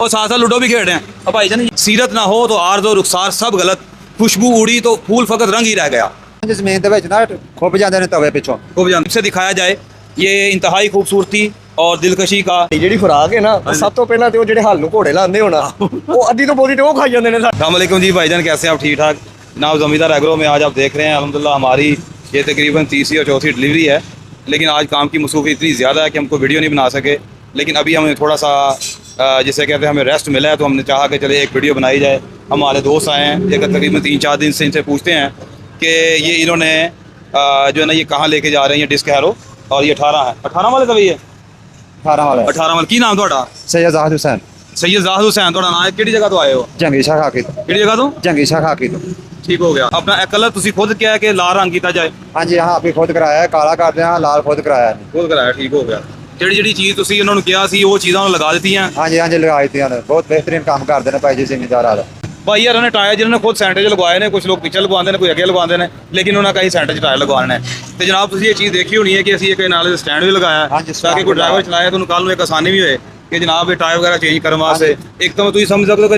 और साथ साथ लूडो भी खेल रहे हैं। अब भाईजान सीरत ना हो तो आर्ज और रुखसार सब गलत, खुशबू उड़ी तो फूल फकत रंग ही रह गया। जमीन ना खुब जाते तवे पिछों खूब जान से दिखाया जाए ये इंतहाई खूबसूरती और दिलकशी का ਜਿਹੜੀ ਖੁਰਾਕ ਹੈ ਨਾ ਸਭ ਤੋਂ ਪਹਿਲਾਂ ਤੇ ਉਹ ਜਿਹੜੇ ਹੱਲ ਨੂੰ ਘੋੜੇ ਲਾਉਂਦੇ ਹੋਣਾ ਉਹ ਅੱਧੀ ਤੋਂ ਬੋਦੀ ਤੇ ਉਹ ਖਾਈ ਜਾਂਦੇ ਨੇ। अस्सलाम वालेकुम जी भाईजान, कैसे हैं आप? ठीक ठाक जनाब। ज़मींदार एग्रो में आज आप देख रहे हैं अल्हम्दुलिल्लाह हमारी ये तकरीबन तीसरी और चौथी डिलीवरी है, लेकिन आज काम की मसरूफी इतनी ज़्यादा है कि हमको वीडियो नहीं बना सके। लेकिन अभी हमें थोड़ा सा जिसे कहते हैं हमें रेस्ट मिला है, तो हमने चाहा कि चले एक वीडियो बनाई जाए। हमारे दोस्त आए हैं, एक तकरीबन 3-4 दिन से इनसे पूछते हैं कि ये इन्होंने जो है ना ये कहाँ लेके जा रहे हैं ये डिस्क हैरो, और ये 18 वाले तभी है 18 वाले 18 वाले। की नाम थोड़ा? सैयद जाहिद हुसैन सैयद जाहिद हुसैन। थोड़ा नाम किहड़ी जगह तो आए हो? जंगी शाह खाकी तो किहड़ी जगह तो? जंगी शाह खाकी तो ठीक हो गया। अपना कलर तुसी खुद क्या है कि लाल रंग किया जाए? हाँ जी, हाँ अभी खुद कराया है, काला कर दिया, लाल खुद कराया है। खुद कराया, ठीक हो गया। ਜਿਹੜੀ ਚੀਜ਼ ਤੁਸੀਂ ਉਹਨਾਂ ਨੂੰ ਕਿਹਾ ਸੀ ਉਹ ਚੀਜ਼ਾਂ ਉਹਨਾਂ ਲਗਾ ਦਿੱਤੀਆਂ? हाँ जी, हाँ जी लगा दी ने, बहुत बेहतरीन काम करते हैं भाई जी जिम्मेदार वाले। ਭਾਈ ਯਾਰ ਉਹਨੇ ਟਾਇਰ ਜਿਹਨਾਂ ਨੇ ਖੁਦ ਸੈਂਟਰ 'ਚ ਲਗਵਾਏ ਨੇ, ਕੁਝ ਲੋਕ ਪਿੱਛੇ ਲਗਵਾਉਂਦੇ ਨੇ, ਕੋਈ ਅੱਗੇ ਲਗਵਾਉਂਦੇ ਨੇ, ਲੇਕਿਨ ਉਹਨਾਂ ਕਈ ਸੈਂਟਰ 'ਚ ਟਾਇਰ ਲਗਵਾਉਣੇ ਨੇ। ਤੇ ਜਨਾਬ ਤੁਸੀਂ ਇਹ ਚੀਜ਼ ਦੇਖੀ ਹੋਣੀ ਹੈ ਕਿ ਅਸੀਂ ਇੱਕ ਨਾਲੇ ਸਟੈਂਡ ਵੀ ਲਗਾਇਆ ਹਾਂਜੀ, ਤਾਂ ਕਿ ਕੋਈ ਡਰਾਈਵਰ ਚਲਾਏ ਤਾਂ ਉਹਨੂੰ ਕੱਲ ਨੂੰ ਇੱਕ ਆਸਾਨੀ ਵੀ ਹੋਏ ਕਿ ਜਨਾਬ ਇਹ ਟਾਇਰ ਵਗੈਰਾ ਚੇਂਜ ਕਰਨ ਵਾਸਤੇ। ਇੱਕ ਤਾਂ ਤੁਸੀਂ ਸਮਝ ਸਕਦੇ ਹੋ ਕਿ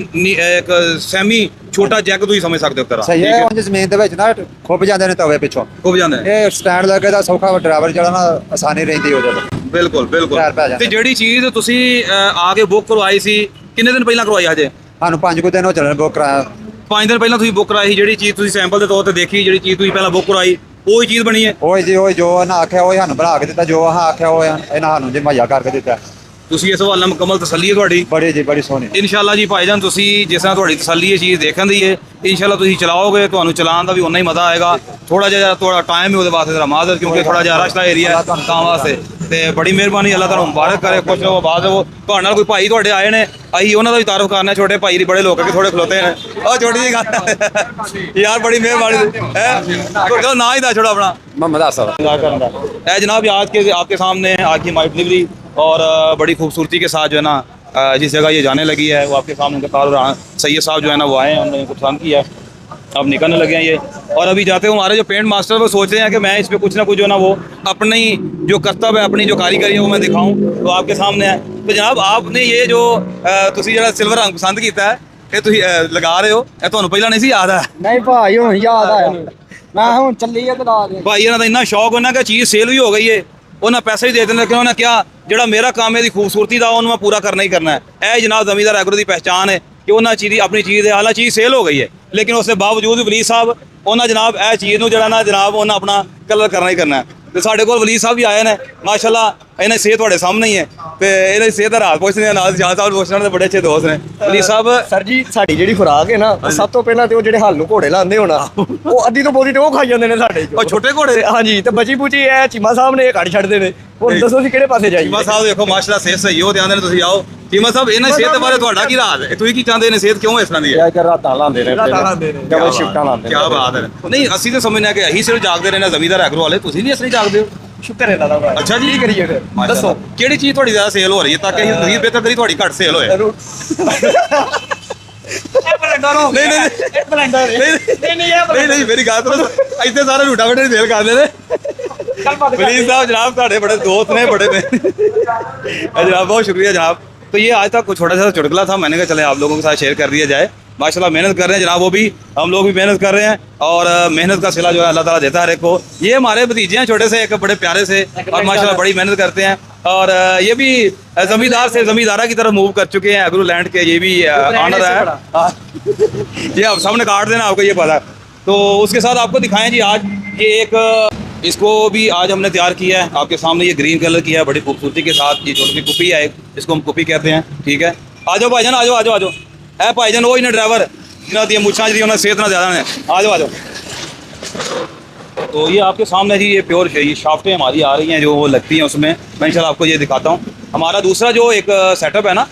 ਇੱਕ ਸੈਮੀ ਛੋਟਾ ਜੈਕ ਤੁਸੀਂ ਸਮਝ ਸਕਦੇ ਹੋ ਤਰ੍ਹਾਂ। सही है, उन जमीन ਦੇ ਵਿੱਚ ਨਾ ਖੁਬ ਜਾਂਦੇ ਨੇ ਤਵੇ ਪਿੱਛੋਂ। ਖੁੱਬ ਜਾਂਦੇ ਨੇ। ਇਹ ਸਟੈਂਡ ਲੱਗੇ ਦਾ ਸੌਖਾ ਡਰਾਈਵਰ ਜਿਹੜਾ ਨਾ ਆਸਾਨੀ ਰਹਿੰਦੀ ਉਹਦੇ ਲਈ। ਬਿਲਕੁਲ ਬਿਲਕੁਲ। ਟਾਇਰ ਪੈ ਜਾਂਦੇ। ਤੇ ਜਿਹੜੀ ਚੀਜ਼ ਤੁਸੀਂ ਆ ਕੇ ਬੁੱਕ ਕਰਵਾਈ ਸੀ ਕਿੰਨੇ ਦਿਨ ਪਹਿਲਾਂ ਕਰਵਾਈ ਹਜੇ? ਸਾਨੂੰ 5 ਕੁ ਦਿਨ ਹੋ ਚੱਲਣ ਬੁੱਕ ਕਰਾਇਆ। 5 ਦਿਨ ਪਹਿਲਾਂ ਤੁਸੀਂ ਬੁੱਕ ਕਰਾਈ ਸੀ। ਜਿਹੜੀ ਚੀਜ਼ ਤੁਸੀਂ ਸੈਂਪਲ ਦੇ ਤੌਰ ਤੇ ਦੇਖੀ, ਜਿਹੜੀ ਚੀਜ਼ ਤੁਸੀਂ ਪਹਿਲਾਂ ਬੁੱਕ ਕਰਾਈ ਉਹੀ ਚੀਜ਼ ਬਣੀ ਹੈ? ਉਹ ਜੀ ਉਹ ਜੋ ਇਹਨਾਂ ਆਖਿਆ ਉਹ ਸਾਨੂੰ ਬਣਾ ਕੇ ਦਿੱਤਾ, ਜੋ ਆਖਿਆ ਉਹ ਇਹਨਾਂ ਸਾਨੂੰ ਜੀ ਮੁਹੱਈਆ ਕਰਕੇ ਦਿੱਤਾ। ਤੁਸੀਂ ਇਸ ਹਵਾਲੇ ਨਾਲ ਮੁਕੰਮਲ ਤਸੱਲੀ ਹੈ ਤੁਹਾਡੀ? ਬੜੀ ਜੀ ਬੜੀ ਸੋਹਣੀ। ਇਨਸ਼ਾਅੱਲਾ ਜੀ ਭਾਈਜਾਨ, ਤੁਸੀਂ ਜਿਸ ਤਰ੍ਹਾਂ ਤੁਹਾਡੀ ਤਸੱਲੀ ਇਹ ਚੀਜ਼ ਦੇਖਣ ਦੀ ਹੈ, ਇਨਸ਼ਾਅੱਲਾ ਤੁਸੀਂ ਚਲਾਓਗੇ, ਤੁਹਾਨੂੰ ਚਲਾਉਣ ਦਾ ਵੀ ਉਨਾ ਹੀ ਮਜ਼ਾ ਆਏਗਾ। ਥੋੜਾ ਜਿਹਾ ਤੁਹਾਡਾ ਟਾਈਮ ਹੈ ਉਹਦੇ ਵਾਸਤੇ ਜ਼ਰਾ ਮਾਜ਼ਰ, ਕਿਉਂਕਿ ਥੋੜਾ ਜਿਹਾ ਰਸ਼ ਦਾ ਏਰੀਆ ਹੈ ਤਾਂ ਵਾਸਤੇ। ਤੇ ਬੜੀ ਮਿਹਰਬਾਨੀ, ਅੱਲਾਹ ਤੁਹਾਨੂੰ ਮੁਬਾਰਕ ਕਰੇ, ਖੁਸ਼ ਰਹੋ, ਆਬਾਦ ਰਹੋ। ਤੁਹਾਡੇ ਨਾਲ ਕੋਈ ਭਾਈ ਤੁਹਾਡੇ ਆਏ ਨੇ, ਅਸੀਂ ਉਹਨਾਂ ਦਾ ਵੀ ਤਾਰਫ ਕਰਨਾ। ਛੋਟੇ ਭਾਈ ਦੀ ਬੜੇ ਲੋਕ ਹੈ ਕਿ ਥੋੜੇ ਖਲੋਤੇ ਨੇ। ਉਹ ਛੋਟੀ ਜਿਹੀ ਗੱਲ ਯਾਰ, ਬੜੀ ਮਿਹਰਬਾਨੀ है। ना ही था छोड़ा अपना मोहम्मद आसफ। जनाब आज के आपके सामने आज की हमारी डिलीवरी और बड़ी खूबसूरती के साथ जो है ना जिस जगह ये जाने लगी है वो आपके सामने उनका कार सैयद साहब जो है ना वो आए हैं, उन्होंने इनको पसंद किया है, अब निकलने लगे हैं ये। और अभी जाते हुए हमारे जो पेंट मास्टर वो सोच रहे हैं कि मैं इस पर कुछ ना कुछ जो है ना वो अपनी जो कर्तव्य है, अपनी जो कारीगरी है वो मैं दिखाऊं, तो आपके सामने है। तो जनाब आपने ये जो तुसी जरा सिल्वर रंग पसंद किया है ये तुसी लगा रहे हो, ये ਤੁਹਾਨੂੰ ਪਹਿਲਾਂ ਨਹੀਂ ਸੀ ਯਾਦ ਹੈ? ਨਹੀਂ ਭਾਈ ਹੁਣ ਯਾਦ ਆਇਆ, ਮੈਂ ਹੁਣ ਚੱਲੀ ਆ ਤੇ ਲਾ ਦੇ। ਭਾਈ ਇਹਨਾਂ ਦਾ ਇੰਨਾ ਸ਼ੌਕ ਉਹਨਾਂ ਕਿ ਚੀਜ਼ ਸੇਲ ਵੀ ਹੋ ਗਈ ਹੈ, ਉਹਨਾਂ ਪੈਸੇ ਵੀ ਦੇ ਦਿੰਦੇ ਕਿ ਉਹਨਾਂ ਕਿਹਾ ਜਿਹੜਾ ਮੇਰਾ ਕੰਮ ਹੈ ਦੀ ਖੂਬਸੂਰਤੀ ਦਾ ਉਹਨੂੰ ਮੈਂ ਪੂਰਾ ਕਰਨਾ ਹੀ ਕਰਨਾ ਹੈ। ਇਹ ਜਨਾਬ ਜ਼ਮੀਂਦਾਰ ਐਗਰੋ ਦੀ ਪਹਿਚਾਨ ਹੈ ਕਿ ਉਹਨਾਂ ਚੀਜ਼ ਦੀ ਆਪਣੀ ਚੀਜ਼ ਦੇ ਹਾਲਾਂ ਚੀਜ਼ ਸੇਲ ਹੋ ਗਈ ਹੈ, ਲੇਕਿਨ ਉਸ ਦੇ ਬਾਵਜੂਦ ਵੀ ਵਲੀ ਸਾਹਿਬ ਉਹਨਾਂ ਜਨਾਬ ਇਹ ਚੀਜ਼ ਨੂੰ ਜਿਹੜਾ ਨਾ ਜਨਾਬ ਉਹਨਾਂ ਆਪਣਾ ਕਲਰ ਕਰਨਾ ਹੀ ਕਰਨਾ ਹੈ। ਤੇ ਸਾਡੇ ਕੋਲ ਵਲੀ ਸਾਹਿਬ ਵੀ ਆਏ ਨੇ, ਮਾਸ਼ਾਅੱਲਾ ਇਹਨਾਂ ਦੀ ਸਿਹਤ ਤੁਹਾਡੇ ਸਾਹਮਣੇ ਹੀ ਹੈ, ਤੇ ਇਹਨਾਂ ਦੀ ਸਿਹਤ ਦਾ ਰਾਜ ਪੁੱਛਦੇ ਆ, ਨਾਲ ਜਾਨ ਸਾਹਿਬ ਪੁੱਛਣ ਦੇ ਬੜੇ ਅੱਛੇ ਦੋਸਤ ਨੇ। ਵਲੀ ਸਾਹਿਬ ਸਰ ਜੀ ਸਾਡੀ ਜਿਹੜੀ ਖੁਰਾਕ ਹੈ ਨਾ ਸਭ ਤੋਂ ਪਹਿਲਾਂ ਤੇ ਉਹ ਜਿਹੜੇ ਹੱਲ ਨੂੰ ਘੋੜੇ ਲਾਉਂਦੇ ਹੋਣਾ ਉਹ ਅੱਧੀ ਤੋਂ ਬੋਦੀ ਤੇ ਉਹ ਖਾਈ ਜਾਂਦੇ ਨੇ ਸਾਡੇ ਉਹ ਛੋਟੇ ਘੋੜੇ। ਹਾਂਜੀ, ਤੇ ਬਚੀ ਬੁਚੀ ਇਹ ਚੀਮਾ ਸਾਹਿਬ ਨੇ ਇਹ ਕੱਢ ਛੱਡਦੇ ਨੇ। ਹੁਣ ਦੱਸੋ ਅਸੀਂ ਕਿਹੜੇ ਪਾਸੇ ਜਾਈਏ? ਚੀਮਾ ਸਾਹਿਬ ਦੇਖੋ ਮਾਸ਼ਾਅੱਲਾ ਸਿਹਤ ਸਹੀ ਹੋ, ਧਿਆਨ ਦੇਣ ਤੁਸੀਂ ਆਓ। ਚੀਮਾ ਸਾਹਿਬ ਇਹਨਾਂ ਦੀ ਸਿਹਤ ਦੇ ਬਾਰੇ ਤੁਹਾਡਾ ਕੀ ਰਾਜ ਹੈ? ਤੁਸੀਂ ਕੀ ਚਾਹੁੰਦੇ ਨੇ ਸਿਹਤ ਕਿਉਂ ਇਸ ਤਰ੍ਹਾਂ ਦੀ ਹੈ? ਕਰ ਰਾਤਾਂ ਲਾਉਂਦੇ ਨੇ, ਡਬਲ ਸ਼ਿਫਟਾਂ ਲਾਉਂਦੇ ਨੇ। ਕੀ ਬਾਤ ਹੈ। ਨਹੀਂ ਅਸੀਂ ਤਾਂ ਸਮਝਦੇ ਹਾਂ ਕਿ ਅਸੀਂ ਸਿਰਫ ਜਾਗਦੇ ਰਹਿਣਾ ਜ਼ਮੀਂਦਾਰ ਐਗਰੋ ਵਾਲੇ, ਤੁਸੀਂ ਵੀ ਇਸ ਤਰ੍ਹਾਂ ਜਾਗਦੇ ਹੋ? ਸ਼ੁਕਰ ਹੈ ਅੱਲਾਹ ਦਾ। ਅੱਛਾ ਜੀ, ਕੀ ਕਰੀਏ ਫਿਰ ਦੱਸੋ ਕਿਹੜੀ ਚੀਜ਼ ਤੁਹਾਡੀ ਜ਼ਿਆਦਾ ਸੇਲ ਹੋ ਰਹੀ ਹੈ ਤਾਂ ਕਿ ਅਸੀਂ ਮਜ਼ੀਦ ਬਿਹਤਰ ਕਰੀ ਤੁਹਾਡੀ ਘੱਟ ਸੇਲ ਹੋਏ? ਨਹੀਂ ਮੇਰੀ ਗੱਲ ਸੁਣੋ, ਇੱਥੇ ਸਾਰੇ ਝੂਠਾ ਬੜੇ ਸੇਲ ਕਰਦੇ ਨੇ। प्लीज साहब जनाब ਤੁਹਾਡੇ बड़े दोस्त ने बड़े जनाब बहुत शुक्रिया जनाब। तो ये आज तक छोटा सा चुटकुला था, मैंने कहा चले आप लोगों के साथ शेयर कर दिया जाए। माशाल्लाह मेहनत कर रहे हैं जनाब, वो भी हम लोग भी मेहनत कर रहे हैं और मेहनत का सिला जो है अल्लाह ताला देता है हर एक को। ये हमारे भतीजे हैं छोटे से, एक बड़े प्यारे से, और माशाल्लाह बड़ी मेहनत करते हैं। और ये भी जमींदार से जमींदारा की तरफ मूव कर चुके हैं, एग्रो लैंड के ये भी ऑनर है। ये अब सामने काट देना आपको ये पता। तो उसके साथ आपको दिखाएं जी आज ये एक इसको भी आज हमने तैयार किया है आपके सामने, ये ग्रीन कलर किया है बड़ी खूबसूरती के साथ। ये छोटी सी कुपी है, इसको हम कुपी कहते हैं, ठीक है। आ जाओ भाईजान, आ जाओ आ जाओ आ जाओ। है भाईजान वो ही ना ड्राइवर जिन्होंने दी मुछा जी उन्होंने सेहत ना ज़्यादा ने। आ जाओ आ जाओ। तो ये आपके सामने जी ये प्योर ये शाफ्टें हमारी आ रही हैं जो वो लगती हैं उसमें। मैं इंशाल्लाह आपको ये दिखाता हूँ। हमारा दूसरा जो एक सेटअप है ना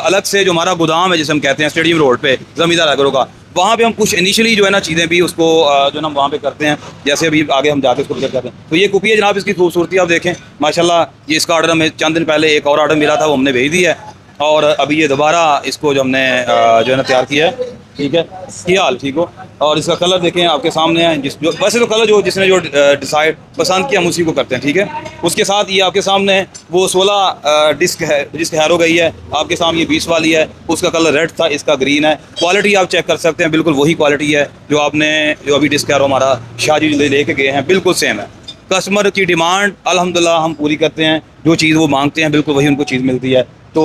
अलग से, जो हमारा गोदाम है जिसे हम कहते हैं स्टेडियम रोड पे ज़मींदार एग्रो का, वहाँ पे हम कुछ इनिशियली जो है ना चीज़ें भी उसको जो ना वहाँ पे करते हैं। जैसे अभी आगे हम जाते हैं उसको करते हैं। तो ये कुपी है जनाब, इसकी खूबसूरती आप देखें माशाल्लाह। ये इसका ऑर्डर हमें चंद दिन पहले एक और ऑर्डर मिला था, वो हमने भेज दिया है। और अभी ये दोबारा इसको जो हमने जो है ना तैयार किया है, ठीक है, ये हाल ठीक हो। और इसका कलर देखें आपके सामने है, जो वैसे तो कलर जो जिसने जो डिसाइड पसंद किया हम उसी को करते हैं, ठीक है। उसके साथ ये आपके सामने है वो 16 डिस्क है जिसकी हैरो गई है, आपके सामने ये 20 वाली है, उसका कलर रेड था, इसका ग्रीन है। क्वालिटी आप चेक कर सकते हैं, बिल्कुल वही क्वालिटी है जो आपने जो अभी डिस्क हैरो हमारा शाहजी लेके गए हैं, बिल्कुल सेम है। कस्टमर की डिमांड अल्हम्दुलिल्लाह हम पूरी करते हैं, जो चीज़ वो मांगते हैं बिल्कुल वही उनको चीज़ मिलती है। तो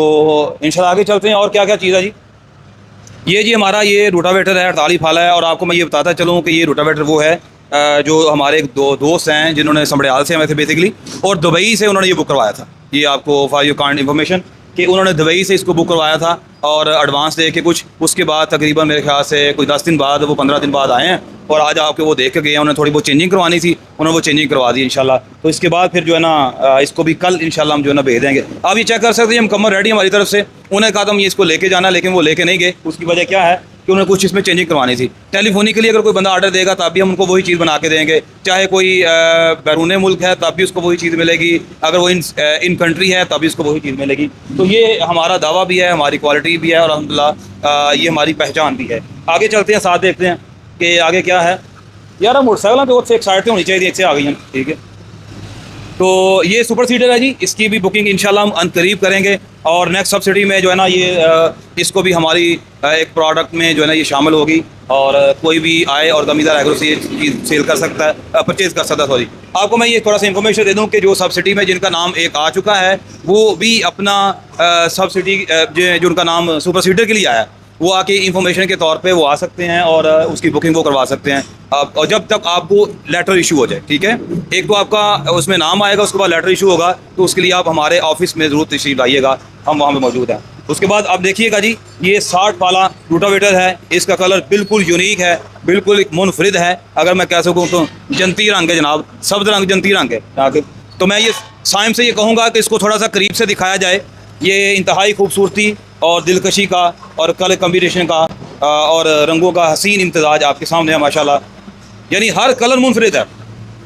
इंशाल्लाह आगे चलते हैं। और क्या क्या चीज़ है जी, ये जी हमारा ये रोटावेटर है, 48 फाला है। और आपको मैं ये बताता चलूँ कि ये रोटावेटर वो है जो हमारे एक दोस्त हैं जिन्होंने समड़ियाल से हमें थे बेसिकली, और दुबई से उन्होंने ये बुक करवाया था। ये आपको फॉर योर काइंड इन्फॉर्मेशन कि उन्होंने दुबई से इसको बुक करवाया था और एडवांस दे के कुछ, उसके बाद तकरीबन मेरे ख्याल से कोई 10 दिन बाद, वो 15 दिन बाद आए हैं और आज आपके वो देख के गए हैं। उन्होंने थोड़ी बहुत चेंजिंग करवानी थी, उन्होंने वो चेंजिंग करवा दी इंशाल्लाह। तो इसके बाद फिर जो है ना इसको भी कल इंशाल्लाह हम जो है ना भेज देंगे। आप ये चेक कर सकते हैं मुकम्मल रेडी हमारी तरफ से। उन्हें कहा था हम ये इसको लेके जाना, लेकिन वो लेके नहीं गए। उसकी वजह क्या है कि उन्हें कुछ इसमें चेंजिंग करवानी थी। टेलीफोनिकली अगर कोई बंदा ऑर्डर देगा तब भी हम उनको वही चीज़ बना के देंगे, चाहे कोई बैरून मुल्क है तब भी उसको वही चीज़ मिलेगी, अगर वो इन कंट्री है तब भी उसको वही चीज़ मिलेगी। तो ये हमारा दावा भी है, हमारी क्वालिटी भी है और अल्हम्दुलिल्लाह ये हमारी पहचान भी है। आगे चलते हैं, साथ देखते हैं कि आगे क्या है। यार मोटरसाइकिल तो से एक साइड से होनी चाहिए, एक से आ गई हैं, ठीक है। तो ये सुपर सीटर है जी, इसकी भी बुकिंग इंशाल्लाह हम अनकरीब करेंगे। और नेक्स्ट सब्सिडी में जो है ना ये इसको भी हमारी एक प्रोडक्ट में जो है ना ये शामिल होगी और कोई भी आए और गमीदार एग्रो से ये चीज़ सेल कर सकता है, परचेज़ कर सकता है। सॉरी, आपको मैं ये थोड़ा सा इन्फॉर्मेशन दे दूं कि जो सब्सिडी में जिनका नाम एक आ चुका है वो भी अपना सब्सिडी जो उनका नाम सुपर सीटर के लिए आया, वो आके इंफॉर्मेशन के तौर पे वो आ सकते हैं और उसकी बुकिंग वो करवा सकते हैं। और जब तक आपको लेटर इशू हो जाए, ठीक है, एक तो आपका उसमें नाम आएगा, उसके बाद लेटर इशू होगा, तो उसके लिए आप हमारे ऑफिस में ज़रूर तशरीफ लाइएगा, हम वहाँ पे मौजूद हैं। उसके बाद आप देखिएगा जी, ये 60 वाला रोटावेटर है, इसका कलर बिल्कुल यूनिक है, बिल्कुल एक मुनफरिद है। अगर मैं कह सकूँ तो जंती रंग है जनाब, सब्ज रंग जंती रंग है। तो मैं ये साइम से ये कहूँगा कि इसको थोड़ा सा करीब से दिखाया जाए। ये इंतहाई खूबसूरती और दिलकशी का और कलर कम्बिनेशन का और रंगों का हसीन इम्तजाज आपके सामने है माशाल्लाह, यानी हर कलर मुनफरिद है।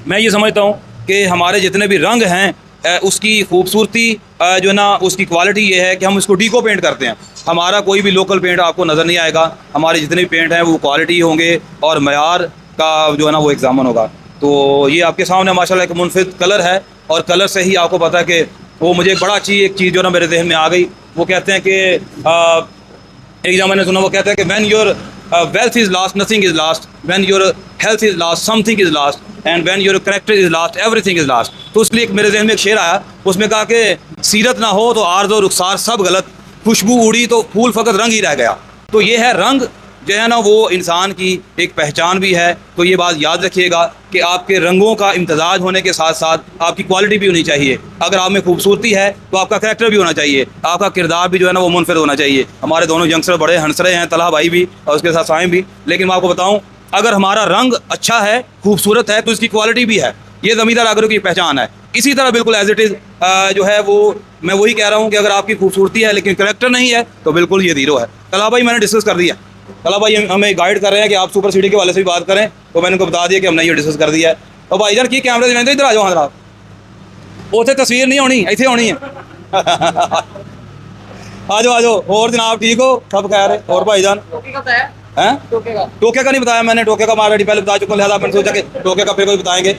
मैं ये समझता हूँ कि हमारे जितने भी रंग हैं उसकी खूबसूरती जो है ना उसकी क्वालिटी ये है कि हम इसको डीको पेंट करते हैं। हमारा कोई भी लोकल पेंट आपको नज़र नहीं आएगा, हमारे जितने भी पेंट हैं वो क्वालिटी होंगे और मयार का जो है ना वो एग्जामन होगा। तो ये आपके सामने माशाल्लाह एक मुनफरिद कलर है और कलर से ही आपको पता है कि वो मुझे बड़ा अच्छी एक चीज़ जो ना मेरे जहन में आ गई। वो कहते हैं कि एक जब मैंने सुना, वो कहते हैं कि when your wealth is last nothing is last, when your health is last something is last, and when your character is last everything is last. तो उसके लिए एक मेरे जहन में एक शेर आया, उसमें कहा कि सीरत ना हो तो आर्ज़ो रुखसार सब गलत, खुशबू उड़ी तो फूल फ़कत रंग ही रह गया। तो ये है रंग जो है ना वो इंसान की एक पहचान भी है। तो ये बात याद रखिएगा कि आपके रंगों का इम्तजाज होने के साथ साथ आपकी क्वालिटी भी होनी चाहिए। अगर आप में खूबसूरती है तो आपका करैक्टर भी होना चाहिए, आपका किरदार भी जो है ना वो मुनफरिद होना चाहिए। हमारे दोनों यंगस्टर बड़े हंस रहे हैं, तलहा भाई भी और उसके साथ साइम भी। लेकिन मैं आपको बताऊँ, अगर हमारा रंग अच्छा है, खूबसूरत है, तो इसकी क्वालिटी भी है। ये ज़मींदार आगरों की पहचान है। इसी तरह बिल्कुल एज इट इज़ जो है वो मैं वही कह रहा हूँ कि अगर आपकी खूबसूरती है लेकिन करैक्टर नहीं है तो बिल्कुल ये ज़ीरो है। तलहा भाई मैंने डिस्कस कर दिया, तलहा भाई हमें गाइड कर रहे हैं कि आप सुपर सिटी के वाले से भी बात करें, तो मैंने उनको बता दिया कि हमने ये डिस्कस कर दिया है। तो भाई इधर की कैमरे से इधर आ जाओ, जनाब उसे तस्वीर नहीं होनी, इतने होनी है। आ जाओ। और जनाब ठीक हो, सब खैर है? और भाईजान हैं? टोके का नहीं बताया मैंने, टोके का ऑलरेडी पहले बता चुका, लिहाजा मैंने सोचा कि टोके का फिर कोई बताएंगे।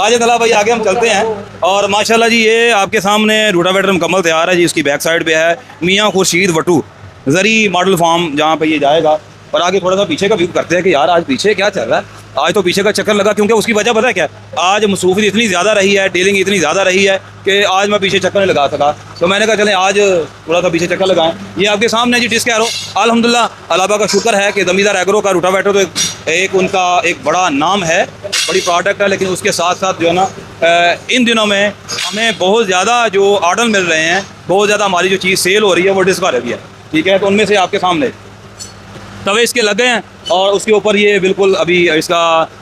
आज तला भाई आगे हम चलते हैं। और माशाल्लाह जी ये आपके सामने रोटावेटर मुकम्मल तैयार है जी। उसकी बैक साइड पे है मियाँ खुर्शीद वटू जरी मॉडल फार्म, जहाँ पे ये जाएगा। और आगे थोड़ा सा पीछे का व्यू करते हैं कि यार आज पीछे क्या चल रहा है। आज तो पीछे का चक्कर लगा, क्योंकि उसकी वजह पता है क्या, आज मसरूफियत इतनी ज़्यादा रही है, डीलिंग इतनी ज़्यादा रही है कि आज मैं पीछे चक्कर नहीं लगा सका। तो मैंने कहा चलें आज थोड़ा सा पीछे चक्कर लगाएं। ये आपके सामने जी डिस्क एरो, अल्हम्दुलिल्लाह अल्लाह का शुक्र है कि ज़मींदार एग्रो का रोटावेटर तो एक उनका एक बड़ा नाम है, बड़ी प्रोडक्ट है। लेकिन उसके साथ साथ जो है ना इन दिनों में हमें बहुत ज़्यादा जो ऑर्डर मिल रहे हैं, बहुत ज़्यादा हमारी जो चीज़ सेल हो रही है वो डिस्क वाले भी है, ठीक है। तो उनमें से आपके सामने तवे इसके लगे हैं और उसके ऊपर ये बिल्कुल अभी इसका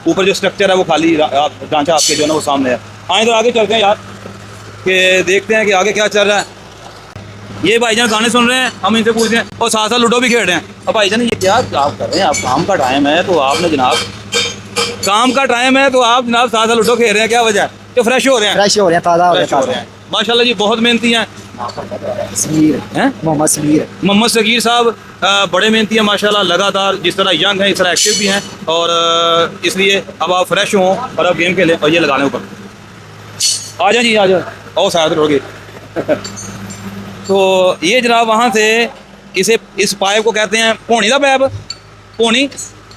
ऊपर जो स्ट्रक्चर है वो खाली ढांचा आपके जो है ना वो सामने है। आए तो आगे चलते हैं यार कि देखते हैं कि आगे क्या चल रहा है। ये भाईजान गाने सुन रहे हैं, हम इनसे पूछते हैं, और साथ साथ लूडो भी खेल रहे हैं। अब भाईजान ये क्या आप कर रहे हैं? आप काम का टाइम है तो आपने जनाब काम का टाइम है तो आप जनाब साथ साथ लूडो खेल रहे हैं, क्या वजह है? तो फ्रेश हो रहे हैं, फ्रेश हो रहे हैं, ताज़ा हो रहे हैं। माशाल्लाह जी बहुत मेहनती हैं। समीर हैं मोहम्मद समीर मोहम्मद सगीर साहब बड़े मेहनती हैं माशाल्लाह, लगातार जिस तरह यंग हैं इस तरह एक्टिव भी हैं, और इसलिए अब आप फ्रेश हों और अब गेम खेलें। और ये लगा लें ऊपर, आ जाए जी आ जाए, और शायद रोड़ गए। तो ये जनाब वहाँ से इस पाइप को कहते हैं पोनी का पाइप, पोनी,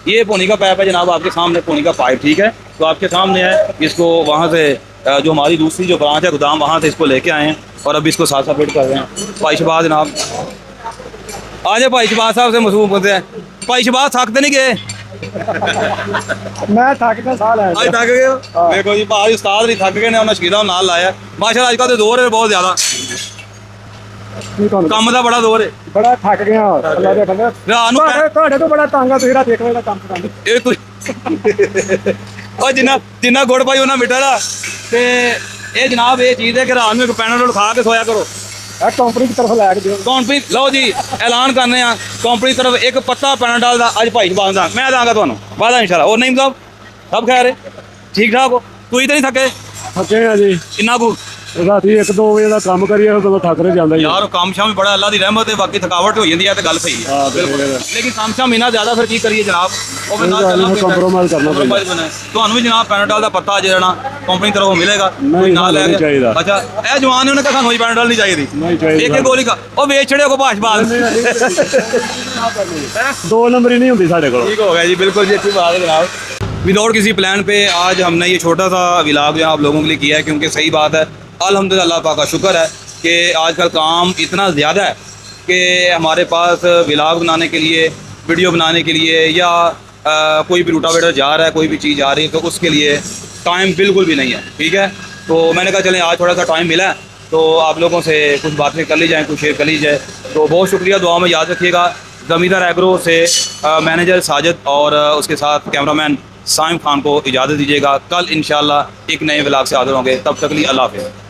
ये पोनी का पाइप है जनाब, आपके सामने पोनी का पाइप, ठीक है। तो आपके सामने है, इसको वहाँ से जो हमारी दूसरी जो ब्रांच है गोदाम, वहाँ से इसको लेके आए हैं और अब इसको साथ साथ फिट कर रहे हैं। भाई शबाज जनाब, आ जाए भाई शबाज साहब से मसूम होते हैं। भाई शबाज थकते नहीं गए? मैं थकता साल है आज थक गए हो? देखो जी भाई उस्ताद नहीं थक गए ने, उन्हें शकीदा नाल लाया माशाल्लाह। अजकल तो दौर है बहुत ज़्यादा, ਕੰਮ ਦਾ ਬੜਾ ਦੌਰ ਹੈ, बड़ा थक गया अल्लाह दे बंदे ਰਾਤ ਨੂੰ ਤੁਹਾਡੇ ਤੋਂ ਬੜਾ ਤੰਗ ਆ ਤੁਸੀਂ ਰਾਤ 1 ਵਜੇ ਦਾ ਕੰਮ ਕਰਾਂਗੇ ਇਹ ਤੁਸੀਂ ਉਹ ਜਿੰਨਾ ਗੁੜ ਪਾਈ ਉਹਨਾਂ ਮਿੱਠਾ ਦਾ। ਤੇ ਇਹ ਜਨਾਬ ਇਹ ਚੀਜ਼ ਹੈ ਕਿ ਰਾਤ ਨੂੰ ਇੱਕ ਪੈਨਾਡੋਲ ਖਾ ਕੇ ਸੋਇਆ ਕਰੋ। ਇਹ ਕੰਪਨੀ ਦੀ ਤਰਫ ਲੈ ਕੇ ਦਿਓ ਕੰਪਨੀ ਲਓ ਜੀ ਐਲਾਨ ਕਰਨੇ ਆ ਕੰਪਨੀ ਤਰਫ ਇੱਕ ਪੱਤਾ ਪੈਨਾਡੋਲ ਦਾ ਅੱਜ ਭਾਈ ਸ਼ਬਾਜ਼ ਦਾ ਮੈਂ ਦਾਂਗਾ ਤੁਹਾਨੂੰ ਵਾਦਾ ਇਨਸ਼ਾਅੱਲਾ। ਹੋਰ ਨਹੀਂ ਸਾਹਿਬ ਸਭ ਖੈਰ ਹੈ, ਠੀਕ ਠਾਕ ਹੋ? ਤੁਸੀਂ ਤਾਂ ਨਹੀਂ ਥੱਕੇ? ਥੱਕੇ ਆ ਜੀ ਕਿੰਨਾ ਕੁ ਰਾਤੀ 1-2 ਵਜੇ ਦਾ ਕੰਮ ਕਰੀਏ ਉਦੋਂ ਥੱਕ ਨਹੀਂ ਜਾਂਦਾ ਜੀ ਯਾਰ ਕੰਮ ਸ਼ਾਮ ਵੀ ਬੜਾ ਅੱਲਾ ਦੀ ਰਹਿਮਤ ਹੈ, ਬਾਕੀ ਥਕਾਵਟ ਹੋ ਜਾਂਦੀ ਹੈ ਤੇ ਗੱਲ ਸਹੀ ਹੈ ਬਿਲਕੁਲ। ਲੇਕਿਨ ਕੰਮ ਸ਼ਾਮ ਇੰਨਾ ਜ਼ਿਆਦਾ ਫਿਰ ਕੀ ਕਰੀਏ ਜਨਾਬ, ਉਹ ਫਿਰ ਨਾਲ ਚੱਲਣਾ ਪੈਂਦਾ। ਕੰਪਰੋਮਾਈਜ਼ ਕਰਨਾ ਪੈਂਦਾ। Compromise ਕਰਨਾ ਹੈ। ਤੁਹਾਨੂੰ ਵੀ ਜਨਾਬ ਪੈਨਾਡੋਲ ਦਾ ਪੱਤਾ ਜਿਹੜਾ ਕੰਪਨੀ ਤਰਫੋਂ ਮਿਲੇਗਾ, ਨਹੀਂ, ਨਾਲ ਲੈ ਨਹੀਂ ਕੇ ਚਾਹੀਦਾ। ਅੱਛਾ ਇਹ ਜਵਾਨ ਨੇ ਉਹਨੇ ਕਹਾ ਸਾਨੂੰ ਪੈਨਾਡੋਲ ਨਹੀਂ ਚਾਹੀਦੀ, ਨਹੀਂ ਚਾਹੀਦੀ ਇੱਕ ਗੋਲੀ ਕਾ ਉਹ ਵੇਚ ਛੜਿਓ ਕੋ ਭਾਸ਼ਬਾਜ਼। 2 ਨੰਬਰ ਹੀ ਨਹੀਂ ਹੁੰਦੀ ਸਾਡੇ ਕੋਲ। ठीक हो गया जी, बिल्कुल जी, अच्छी बात है जनाब। विदाउट किसी प्लान पे आज हमने ये छोटा सा विलाग जो है आप लोगों के लिए किया है, क्योंकि सही बात है अल्हम्दुलिल्लाह अल्लाह पाक का शुक्र है कि आजकल काम इतना ज़्यादा है कि हमारे पास विलाग बनाने के लिए, वीडियो बनाने के लिए या कोई भी रूटावेटर जा रहा है, कोई भी चीज़ जा रही है, तो उसके लिए टाइम बिल्कुल भी नहीं है, ठीक है। तो मैंने कहा चलें आज थोड़ा सा टाइम मिला है तो आप लोगों से कुछ बातें कर ली जाएँ, कुछ शेयर कर ली जाए। तो बहुत शुक्रिया, दुआ में याद रखिएगा। ज़मींदार एग्रो से मैनेजर साजिद और उसके साथ कैमरामैन साइम खान को इजाज़त दीजिएगा। कल इंशाल्लाह एक नए व्लॉग से हाज़िर होंगे, तब तक लिए अल्लाह हाफ़िज़।